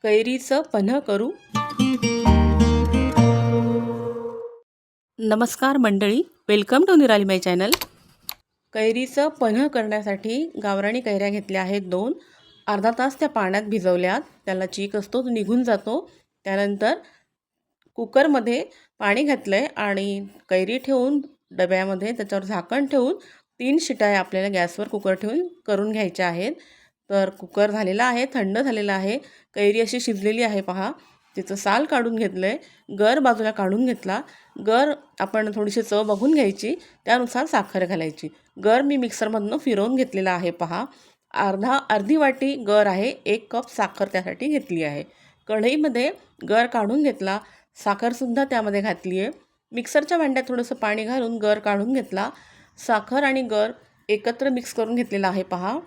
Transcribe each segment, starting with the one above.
कैरीचं पन्ह करू. नमस्कार मंडळी, वेलकम टू निराली माय चॅनल. कैरीचं पन्ह करण्यासाठी गावरानी कैऱ्या घेतल्या आहेत 2. अर्धा तास त्या पाण्यात भिजवल्यात. त्याला चीक असतो तो निघून जातो. त्यानंतर कुकरमध्ये पाणी घातलं आहे आणि कैरी ठेवून डब्यामध्ये त्याच्यावर झाकण ठेवून 3 शिट्या आपल्याला गॅसवर कुकर ठेवून करून घ्यायच्या आहेत. तर कुकर झालेला आहे, थंड झालेला आहे. कैरी अशी शिजलेली आहे पहा. तिचं साल काढून घेतलं आहे, गर बाजूला काढून घेतला. गर आपण थोडीशी चव बघून घ्यायची, त्यानुसार साखर घालायची. गर मी मिक्सरमधनं फिरवून घेतलेला आहे पहा. अर्धी वाटी गर आहे, 1 कप साखर त्यासाठी घेतली आहे. कढईमध्ये गर काढून घेतला, साखरसुद्धा त्यामध्ये घातली आहे. मिक्सरच्या भांड्यात थोडंसं पाणी घालून गर काढून घेतला. साखर आणि गर एकत्र मिक्स करून घेतलेला आहे पहा.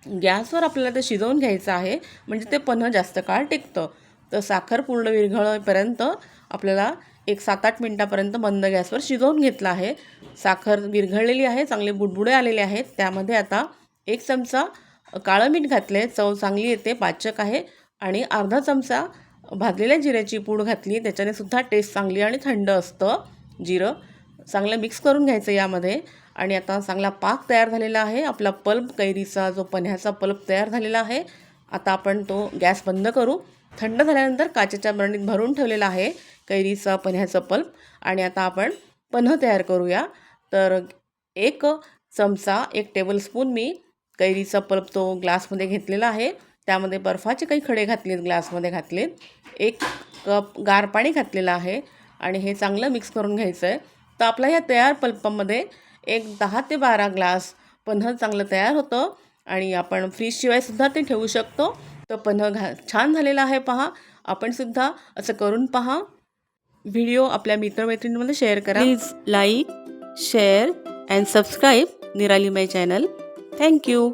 गॅसवर आपल्याला ते शिजवून घ्यायचं आहे, म्हणजे ते पन्ह जास्त काळ टिकतं. तर साखर पूर्ण विरघळेपर्यंत आपल्याला 7-8 मिनटापर्यंत मंद गॅसवर शिजवून घेतलं आहे. साखर विरघळलेली आहे, चांगले बुडबुडे आलेले आहेत. त्यामध्ये आता 1 चमचा काळं मीठ घातले, चव चांगली येते, पाचक आहे. आणि अर्धा चमचा भाजलेल्या जिऱ्याची पूड घातली, त्याच्याने सुद्धा टेस्ट चांगली आणि थंड असतं जिरं. चांगलं मिक्स करून घ्यायचं यामध्ये. आणि आता चांगला पाक तयार झालेला आहे. आपला पल्प, कैरीचा जो पन्ह्याचा पल्प तयार झालेला आहे. आता आपण तो गॅस बंद करू. थंड झाल्यानंतर काचेच्या बरणीत भरून ठेवलेला आहे कैरीचा पन्ह्याचा पल्प. आणि आता आपण पन्ह तयार करूया. तर 1 चमचा 1 टेबलस्पून मी कैरीचा पल्प तो ग्लासमध्ये घेतलेला आहे. त्यामध्ये बर्फाचे काही खडे घातलेत, ग्लासमध्ये घातलेत. 1 कप गार पाणी घातलेलं आहे आणि हे चांगलं मिक्स करून घ्यायचं आहे. तर आपला ह्या तयार पल्पामध्ये 10 ते 12 ग्लास पन्ह चांगलं तयार होतं. आणि आपण फ्रीजशिवायसुद्धा ते ठेवू शकतो. तर पन्ह छान झालेला आहे पहा. आपणसुद्धा असं करून पहा. व्हिडिओ आपल्या मित्रमैत्रिणींमध्ये शेअर करा. Please like, share and subscribe निराली माय चॅनल. थँक्यू.